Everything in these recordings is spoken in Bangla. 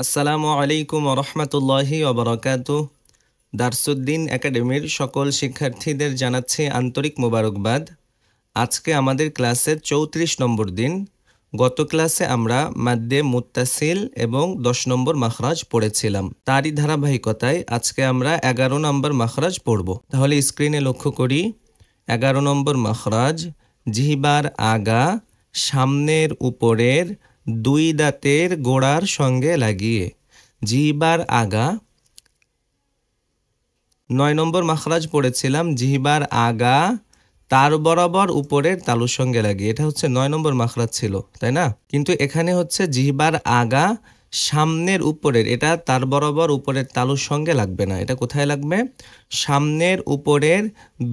আসসালামু আলাইকুম রহমতুল্লাহি ওবরাকাতুহ। দারসুদ্দিন একাডেমির সকল শিক্ষার্থীদের জানাচ্ছি আন্তরিক মোবারকবাদ। আজকে আমাদের ক্লাসের 34 নম্বর দিন। গত ক্লাসে আমরা মাদ্দে মুত্তাসিল এবং 10 নম্বর মাখরাজ পড়েছিলাম। তারই ধারাবাহিকতায় আজকে আমরা 11 নম্বর মাখরাজ পড়ব। তাহলে স্ক্রিনে লক্ষ্য করি। 11 নম্বর মাখরাজ, জিহ্বার আগা সামনের উপরের দুই দাঁতের গোড়ার সঙ্গে লাগিয়ে। জিহ্বার আগা 9 নম্বর মাখরাজ পড়েছিলাম, জিহ্বার আগা তার বরাবর উপরের তালুর সঙ্গে লাগিয়ে। এটা হচ্ছে 9 নম্বর মাখরাজ ছিল, তাই না? কিন্তু এখানে হচ্ছে জিহ্বার আগা সামনের উপরের, এটা তার বরাবর উপরের তালুর সঙ্গে লাগবে না। এটা কোথায় লাগবে? সামনের উপরের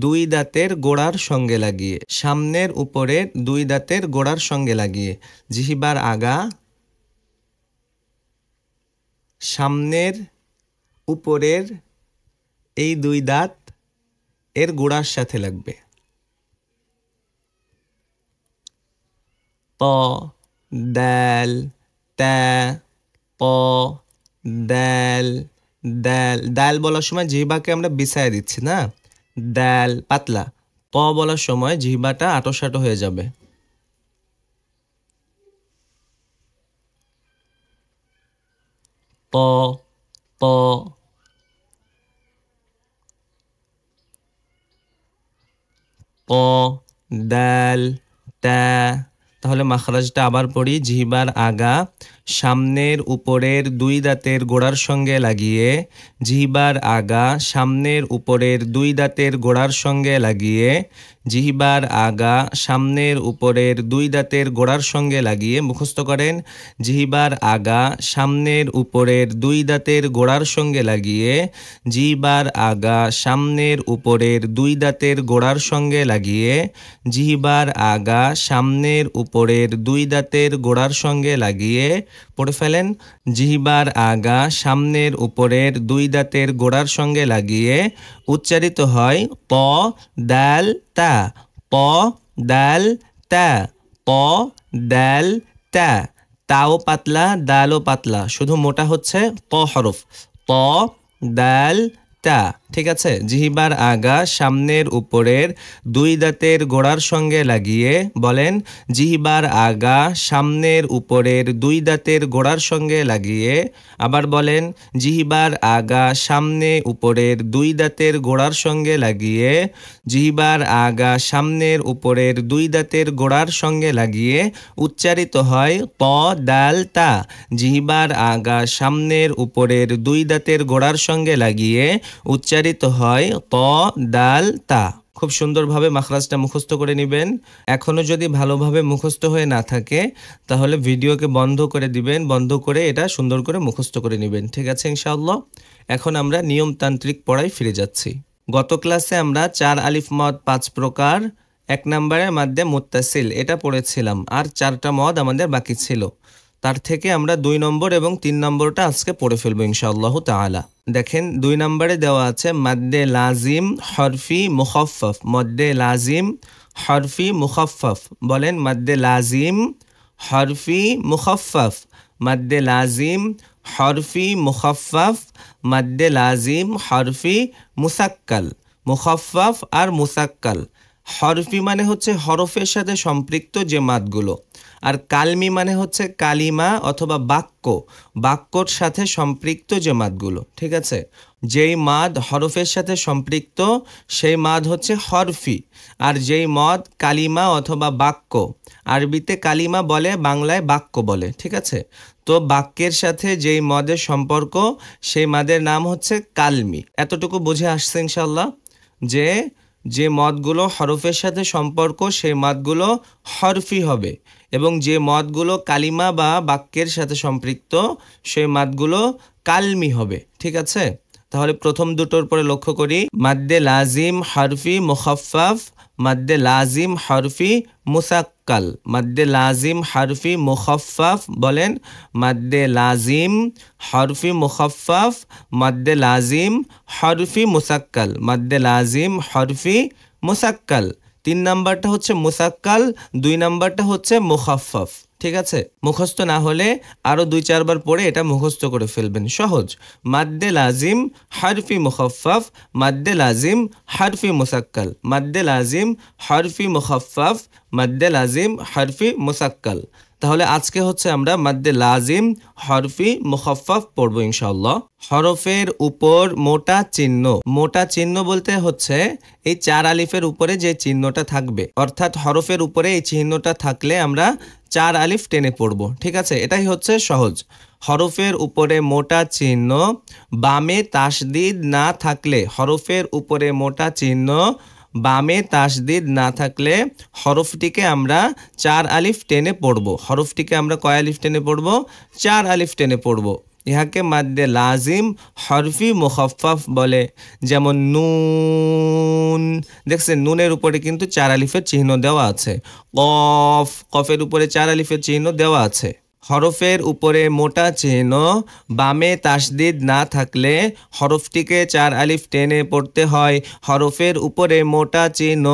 দুই দাঁতের গোড়ার সঙ্গে লাগিয়ে। সামনের উপরের দুই দাঁতের গোড়ার সঙ্গে লাগিয়ে জিহ্বার আগা সামনের উপরের এই দুই দাঁত এর গোড়ার সাথে লাগবে। ত, দাল, তা, প, দাল, দাল। দাল বলার সময় জিহ্বাকে আমরা বিছায় দিচ্ছি না, দাল পাতলা। প বলার সময় জিহ্বাটা আঁটোসাঁটো হয়ে যাবে। প, প, প, দাল, তা। তাহলে মাখরাজটা আবার পড়ি। জিহ্বার আগা সামনের উপরের দুই দাঁতের গোড়ার সঙ্গে লাগিয়ে। জিহ্বার আগা সামনের উপরের দুই দাঁতের গোড়ার সঙ্গে লাগিয়ে। জিহ্বার আগা সামনের উপরের দুই দাঁতের গোড়ার সঙ্গে লাগিয়ে। মুখস্থ করেন। জিহ্বার আগা সামনের উপরের দুই দাঁতের গোড়ার সঙ্গে লাগিয়ে। জিহ্বার আগা সামনের উপরের দুই দাঁতের গোড়ার সঙ্গে লাগিয়ে। জিহ্বার আগা সামনের উপরের দুই দাঁতের গোড়ার সঙ্গে লাগিয়ে। পড়ে ফেলেন। জিহ্বার আগা সামনের উপরের দুই দাঁতের গোড়ার সঙ্গে লাগিয়ে উচ্চারিত হয় প, দাল, তা। প, দাল, তা। প, দাল, তা। তাও পাতলা, দালও পাতলা, শুধু মোটা হচ্ছে প হরফ। প, দাল, তা। ঠিক আছে। জিহ্বার আগা সামনের উপরের দুই দাঁতের গোড়ার সঙ্গে লাগিয়ে বলেন। জিহ্বার আগা সামনের উপরের দুই দাঁতের গোড়ার সঙ্গে লাগিয়ে। আবার বলেন। জিহ্বার আগা সামনে উপরের দুই দাঁতের গোড়ার সঙ্গে লাগিয়ে। জিহ্বার আগা সামনের উপরের দুই দাঁতের গোড়ার সঙ্গে লাগিয়ে উচ্চারিত হয় প, দাল, তা। জিহ্বার আগা সামনের উপরের দুই দাঁতের গোড়ার সঙ্গে লাগিয়ে উচ্চারিত হয় প, দাল, তা। খুব সুন্দরভাবে মাখরাজটা মুখস্থ করে নেবেন। এখনো যদি ভালোভাবে মুখস্থ হয়ে না থাকে তাহলে ভিডিওকে বন্ধ করে দিবেন, বন্ধ করে এটা সুন্দর করে মুখস্থ করে নেবেন। ঠিক আছে ইনশাআল্লাহ। এখন আমরা নিয়মতান্ত্রিক পড়ায় ফিরে যাচ্ছি। গত ক্লাসে আমরা 4 আলিফ মদ 5 প্রকার, 1 নম্বরে মাদ্দে মুত্তাসিল এটা পড়েছিলাম। আর 4টা মদ আমাদের বাকি ছিল। তার থেকে আমরা 2 নম্বর এবং 3 নম্বরটা আজকে পড়ে ফেলবো ইনশাআল্লাহ তাআলা। দেখেন 2 নম্বরে দেওয়া আছে মাদ্দে লাজিম হরফি মুখাফফাফ। মাদ্দে লাজিম হরফি মুখাফফাফ। বলেন মাদ্দে লাজিম হরফি মুখাফফাফ। মাদ্দে লাজিম হরফি মুখাফফাফ। মাদ্দে লাজিম হরফি মুসাক্কাল। মুখাফফাফ আর মুসাক্কাল। হরফি মানে হচ্ছে হরফের সাথে সম্পৃক্ত যে মাদগুলো, আর কালমি মানে হচ্ছে কালিমা অথবা বাক্য, বাক্যর সাথে সম্পৃক্ত যে মাদগুলো। ঠিক আছে। যেই মাদ হরফের সাথে সম্পৃক্ত সেই মাদ হচ্ছে হরফি, আর যেই মদ কালিমা অথবা বাক্য, আরবিতে কালিমা বলে, বাংলায় বাক্য বলে। ঠিক আছে। তো বাক্যের সাথে যেই মদের সম্পর্ক সেই মাদের নাম হচ্ছে কালমি। এতটুকু বুঝে আসছে ইনশাআল্লাহ যে যে মদগুলো হরফের সাথে সম্পর্ক সেই মদগুলো হরফি হবে, এবং যে মদগুলো কালিমা বা বাক্যের সাথে সম্পৃক্ত সেই মদগুলো কালমি হবে। ঠিক আছে। তাহলে প্রথম দুটোর পরে লক্ষ্য করি। মাদ্দে লাজিম হরফি মুখাফফাফ, মাদ্দে লাজিম হরফি মুসাক্কাল। মাদ্দে লাজিম হরফি মুখাফফাফ। বলেন মাদ্দে লাজিম হরফি মুখাফফাফ, মাদ্দে লাজিম হরফি মুসাক্কাল। মাদ্দে লাজিম হরফি মুসাক্কাল। 3 নাম্বারটা হচ্ছে মুসাক্কাল, 2 নাম্বারটা হচ্ছে মুখাফফাফ। ঠিক আছে, মুখস্থ না হলে আরো 2-4 বার পড়ে এটা মুখস্থ করে ফেলবেন, সহজ। মাদ্দে লাজিম হরফি মুখাফফাফ, মাদ্দে লাজিম হরফি মুসাক্কাল, মাদ্দে লাজিম হরফি মুখাফফাফ, মাদ্দে লাজিম হরফি মুসাক্কাল। তাহলে আজকে হচ্ছে আমরা মাদ্দে লাজিম হরফি মুখাফফাফ পড়ব ইনশাআল্লাহ। হরফের উপর মোটা চিহ্ন, মোটা চিহ্ন বলতে হচ্ছে এই 4 আলিফের উপরে যে চিহ্নটা থাকবে, অর্থাৎ হরফের উপরে এই চিহ্নটা থাকলে আমরা 4 আলিফ টেনে পড়ব, ঠিক আছে, এটাই হচ্ছে সহজ। হরফের উপরে মোটা চিহ্ন বামে তাসদিদ না থাকলে, হরফের উপরে মোটা চিহ্ন বামে তাসদিদ না থাকলে হরফটিকে আমরা 4 আলিফ টেনে পড়ব। হরফটিকে আমরা কয় আলিফ টেনে পড়ব? 4 আলিফ টেনে পড়ব। ইহাকে মাদ্দে লাজিম হরফি মুখাফফাফ বলে। যেমন নুন, দেখছেন নুনের উপরে কিন্তু 4 আলিফের চিহ্ন দেওয়া আছে। কফ, কফের উপরে 4 আলিফের চিহ্ন দেওয়া আছে। হরফের উপরে মোটা চিহ্ন বামে তাসদিদ না থাকলে হরফটিকে 4 আলিফ টেনে পড়তে হয়। হরফের উপরে মোটা চিহ্ন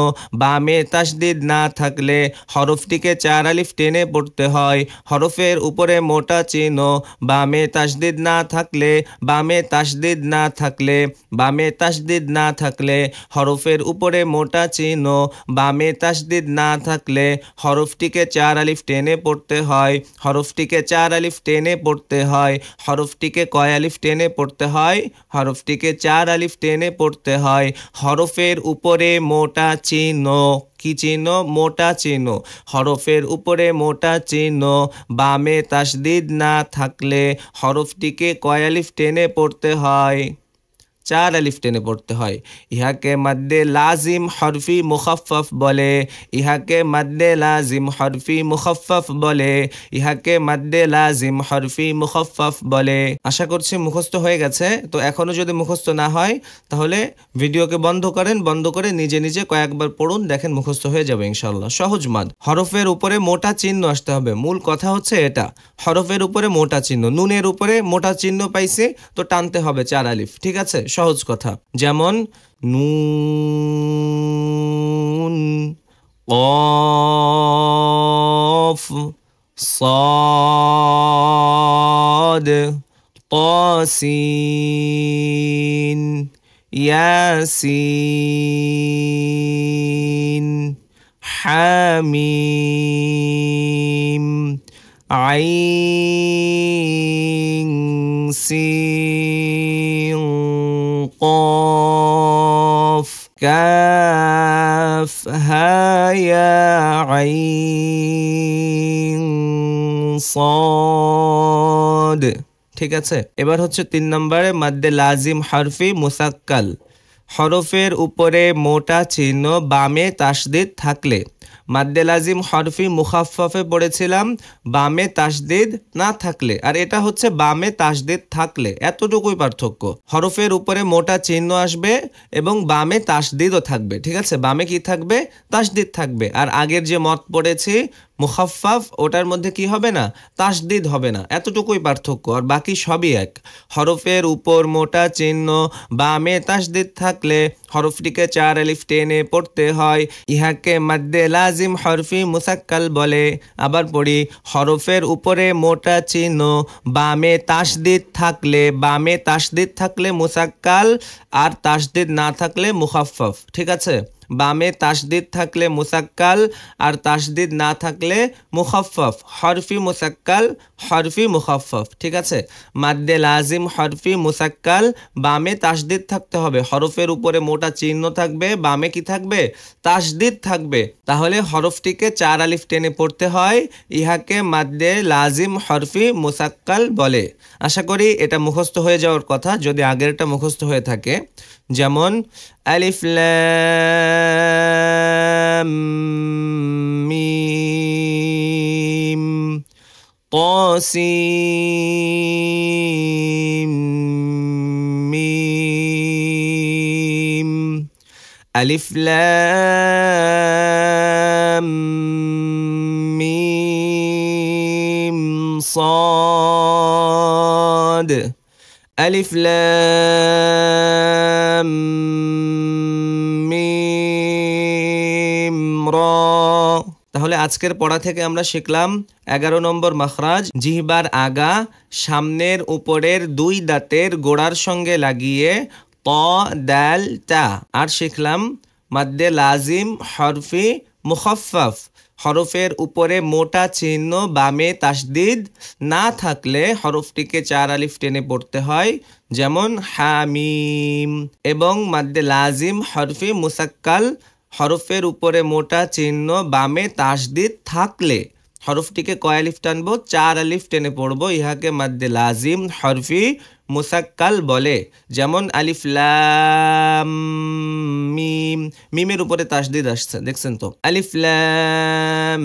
বামে তাসদিদ না থাকলে হরফটিকে 4 আলিফ টেনে পড়তে হয়। হরফের উপরে মোটা চিহ্ন বামে তাসদিদ না থাকলে, বামে তাসদিদ না থাকলে, বামে তাসদিদ না থাকলে হরফের উপরে মোটা চিহ্ন বামে তাসদিদ না থাকলে হরফটিকে 4 আলিফ টেনে পড়তে হয়। হরফটিকে 4 আলিফ টেনে পড়তে হয়। হরফটিকে কয় আলিফ টেনে পড়তে হয়? হরফটিকে 4 আলিফ টেনে পড়তে হয়। হরফের উপরে মোটা চিহ্ন, কি চিহ্ন? মোটা চিহ্ন। হরফের উপরে মোটা চিহ্ন বামে তাসদিদ না থাকলে হরফটিকে কয় আলিফ টেনে পড়তে হয়? 4 আলিফ টেনে পড়তে হয়। ইহাকে মাদ্দে লাজিম হরফি মুখাফফাফ বলে। ইহাকে মাদ্দে লাজিম হরফি মুখাফফাফ বলে। ইহাকে মাদ্দে লাজিম হরফি মুখাফফাফ বলে। আশা করছি মুখস্থ হয়ে গেছে। তো এখনো যদি মুখস্থ না হয় তাহলে ভিডিওকে বন্ধ করেন, বন্ধ করে নিজে নিজে কয়েকবার পড়ুন, দেখেন মুখস্থ হয়ে যাবে ইনশাআল্লাহ। সহজ মাদ। হরফের উপরে মোটা চিহ্ন আসতে হবে, মূল কথা হচ্ছে এটা। হরফের উপরে মোটা চিহ্ন, নুনের উপরে মোটা চিহ্ন পাইছি তো টানতে হবে 4 আলিফ, ঠিক আছে, সহজ কথা। যেমন নুন, কফ, صاد طاسين ياسين حميم عين سين قاف كاف ها يا عين صاد। ঠিক আছে, এবার হচ্ছে 3 নম্বরে মাদ্দে লাজিম হরফি মুসাক্কাল। হরফের উপরে মোটা চিহ্ন বামে তাসদিদ থাকলে, মাদ্দে লাজিম হরফি মুখাফফাফে পড়েছিলাম বামে তাসদিদ না থাকলে, আর এটা হচ্ছে বামে তাসদিদ থাকলে, এতটুকুই পার্থক্য। হরফের উপরে মোটা চিহ্ন আসবে এবং বামে তাসদিদও থাকবে, ঠিক আছে, বামে কি থাকবে? তাসদিদ থাকবে। আর আগের যে মত পড়েছি মুখাফফাফ, ওটার মধ্যে কি হবে না? তাসদিদ হবে না, এতটুকুই পার্থক্য, আর বাকি সবই এক। হরফের উপর মোটা চিহ্ন বামে তাসদিদ থাকলে হরফটিকে 4 আলিফ টেনে পড়তে হয়। ইহাকে মাদ্দে লাজিম হরফি মুসাক্কাল বলে। আবার পড়ি, হরফের উপরে মোটা চিহ্ন বামে তাসদিদ থাকলে, বামে তাসদিদ থাকলে মুসাক্কাল, আর তাসদিদ না থাকলে মুখাফফাফ, ঠিক আছে। বামে তাসদিদ থাকলে মুসাক্কাল আর তাসদিদ না থাকলে মুখাফফাফ। হরফি মুসাক্কাল, হরফি মুখাফফাফ, ঠিক আছে। মাদ্দে লাজিম হরফি মুসাক্কাল, বামে তাসদিদ থাকতে হবে, হরফের উপরে মোটা চিহ্ন থাকবে, বামে কি থাকবে? তাসদিদ থাকবে। তাহলে হরফটিকে 4 আলিফ টেনে পড়তে হয়। ইহাকে মাদ্দে লাজিম হরফি মুসাক্কাল বলে। আশা করি এটা মুখস্থ হয়ে যাওয়ার কথা যদি আগেরটা মুখস্থ হয়ে থাকে। যেমন আলিফ লাম মিম তাসিম মিম। আলিফ লাম মিম صاد। আলিফ লাম মিম রা। তাহলে আজকের পড়া থেকে আমরা শিখলাম 11 নম্বর মাখরাজ, জিহ্বার আগা সামনের উপরের দুই দাঁতের গোড়ার সঙ্গে লাগিয়ে ত দাল তা। আর শিখলাম মাদ্দে লাজিম হরফি মুখাফফাফ, হরফের উপরে মোটা চিহ্ন বামে তাসদিদ না থাকলে হরফটিকে 4 আলিফ টেনে পড়তে হয়, যেমন হামিম। এবং মাদ্দে লাজিম হরফি মুসাক্কাল, হরফের উপরে মোটা চিহ্ন বামে তাসদিদ থাকলে হরফটিকে কয় আলিফ টানবো? 4 আলিফ টেনে পড়বো। ইহাকে মাদ্দে লাজিম হরফি মুসাক্কাল বলে, যেমন আলিফ লাম মিম, মিমের উপরে তাসদিদ আসছে, দেখছেন তো, আলিফ লাম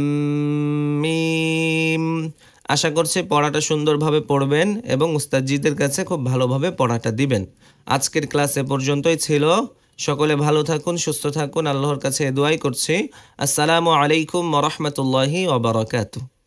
মিম। আশা করছি পড়াটা সুন্দরভাবে পড়বেন এবং উস্তাদজিদের কাছে খুব ভালোভাবে পড়াটা দিবেন। আজকের ক্লাস এ পর্যন্তই ছিল। সকলে ভালো থাকুন, সুস্থ থাকুন, আল্লাহর কাছে দোয়াই করছি। আসসালামু আলাইকুম ওয়া রাহমাতুল্লাহি ওয়া বারাকাতুহু।